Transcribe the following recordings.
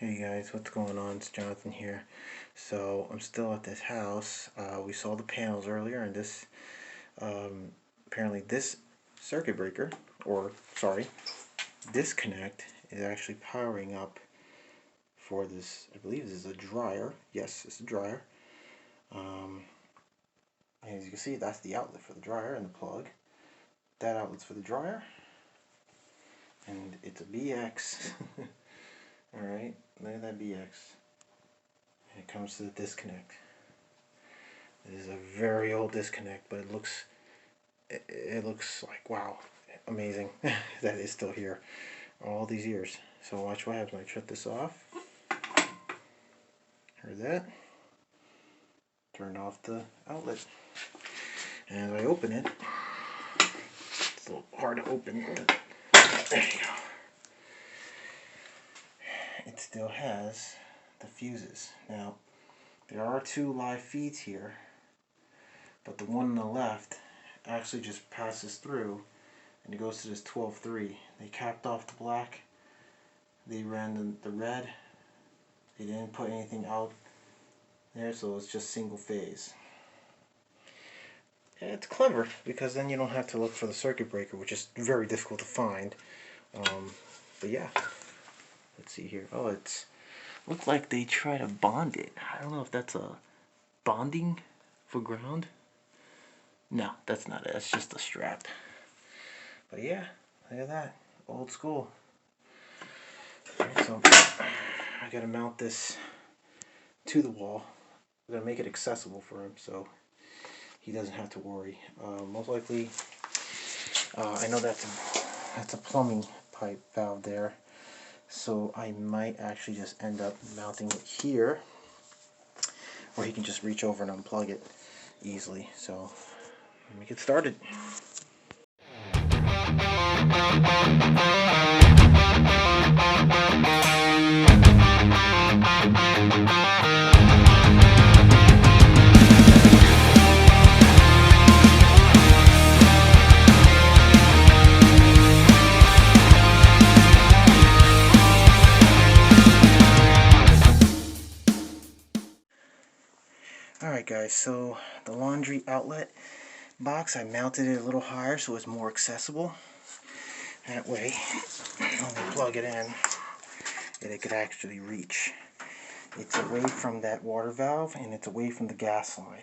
Hey guys, what's going on? It's Jonathan here. So I'm still at this house. We saw the panels earlier, and this apparently this circuit breaker, or sorry, disconnect is actually powering up for this. I believe this is a dryer. Yes, it's a dryer. And as you can see, that's the outlet for the dryer and the plug. That outlet's for the dryer, and it's a BX. Alright, look at that BX. And it comes to the disconnect. It is a very old disconnect, but it looks like, wow, amazing that it's still here all these years. So watch what happens when I shut this off. Heard that? Turn off the outlet. And as I open it, it's a little hard to open. There you go. It still has the fuses. Now, there are two live feeds here, but the one on the left actually just passes through and it goes to this 12.3. They capped off the black, they ran the red, they didn't put anything out there, so it's just single phase. And it's clever because then you don't have to look for the circuit breaker, which is very difficult to find. But yeah, let's see here. Oh, it's looked like they try to bond it. I don't know if that's a bonding for ground. No, that's not it. It's just a strap. But yeah, look at that. Old school. Alright, so I gotta mount this to the wall. I'm gonna make it accessible for him so he doesn't have to worry. Most likely, I know that's a plumbing pipe valve there. So I might actually just end up mounting it here, or he can just reach over and unplug it easily. So let me get started. Alright guys, so the laundry outlet box, I mounted it a little higher so it's more accessible. That way, when we plug it in, it could actually reach. It's away from that water valve and it's away from the gas line.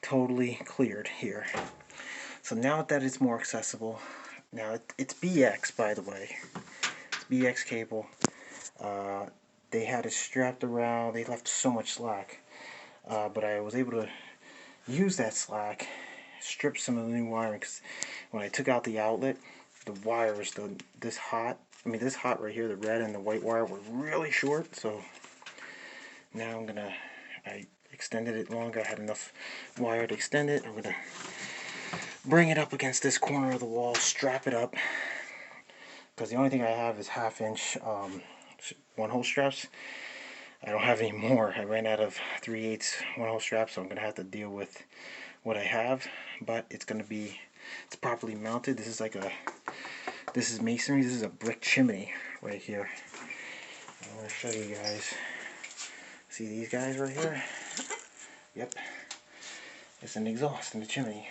Totally cleared here. So now that it's more accessible, now it's BX, by the way. It's BX cable. They had it strapped around, they left so much slack. But I was able to use that slack, strip some of the new wiring, because when I took out the outlet, the wires, this hot right here, the red and the white wire were really short, so now I extended it longer. I had enough wire to extend it. I'm going to bring it up against this corner of the wall, strap it up, because the only thing I have is 1/2 inch 1-hole straps. I don't have any more. I ran out of 3/8 1-hole straps, so I'm going to have to deal with what I have, but it's properly mounted. This is masonry. This is a brick chimney right here. I'm going to show you guys. See these guys right here? Yep. It's an exhaust in the chimney.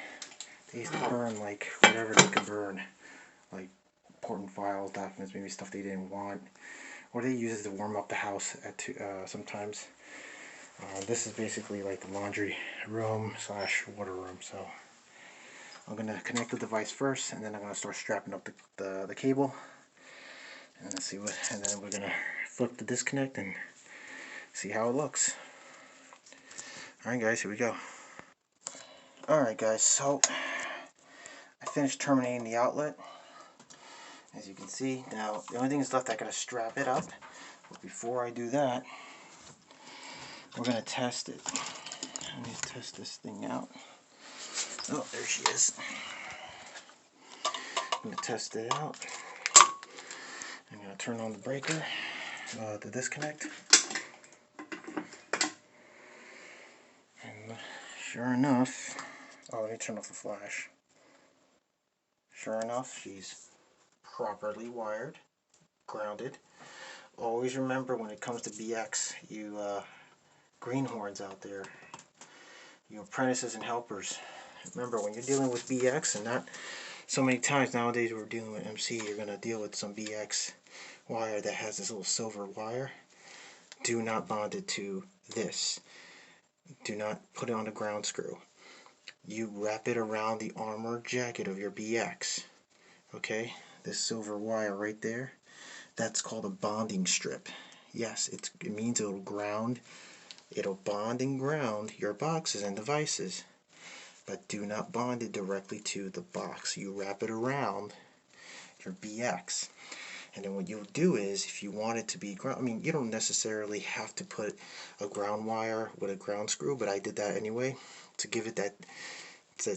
They used to burn like whatever they could burn, like important files, documents, maybe stuff they didn't want. Or they use it to warm up the house sometimes. This is basically like the laundry room / water room. So I'm gonna connect the device first, and then I'm gonna start strapping up the cable, and then we're gonna flip the disconnect and see how it looks. All right, guys, here we go. All right, guys, so I finished terminating the outlet. As you can see, now the only thing that's left, I gotta strap it up. But before I do that, we're gonna test it. Let me test this thing out. Oh, there she is. I'm gonna test it out. I'm gonna turn on the breaker, the disconnect. And sure enough, let me turn off the flash. Sure enough, she's properly wired, grounded. Always remember when it comes to BX, you greenhorns out there, you apprentices and helpers, remember when you're dealing with BX, and not so many times nowadays we're dealing with MC, you're going to deal with some BX wire that has this little silver wire. Do not bond it to this. Do not put it on the ground screw. You wrap it around the armor jacket of your BX. Okay? This silver wire right there, that's called a bonding strip. Yes, it means it'll ground, it'll bond and ground your boxes and devices. But do not bond it directly to the box. You wrap it around your BX. And then what you'll do is, if you want it to be ground, I mean, you don't necessarily have to put a ground wire with a ground screw, but I did that anyway to give it that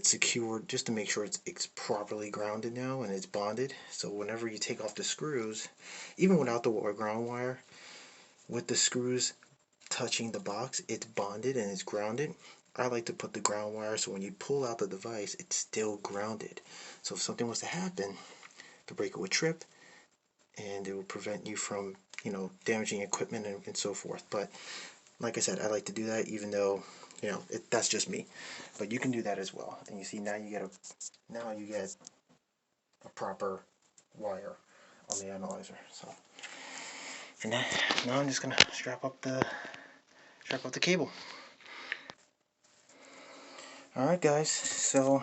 secure, just to make sure it's properly grounded now and it's bonded. So whenever you take off the screws, even without the ground wire, with the screws touching the box, it's bonded and it's grounded. I like to put the ground wire so when you pull out the device, it's still grounded. So if something was to happen, the breaker would trip, and it will prevent you from, you know, damaging equipment and so forth. But like I said, I like to do that, even though, you know, that's just me. But you can do that as well. And you see, now you get a proper wire on the analyzer. So, and now I'm just gonna strap up the cable. All right, guys. So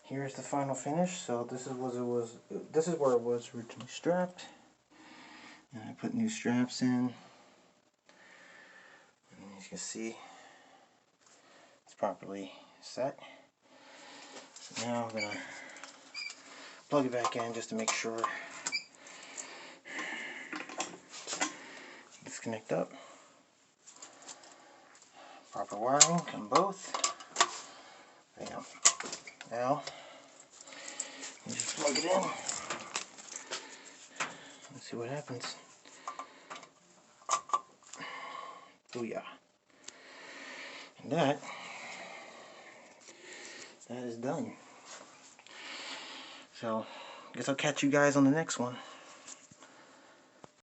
here's the final finish. So this is where it was originally strapped, and I put new straps in, and as you can see, it's properly set. So now I'm gonna plug it back in just to make sure. Disconnect up. Proper wiring on both. Bam. Now you just plug it in. Let's see what happens. Booyah. And that is done. So, I guess I'll catch you guys on the next one.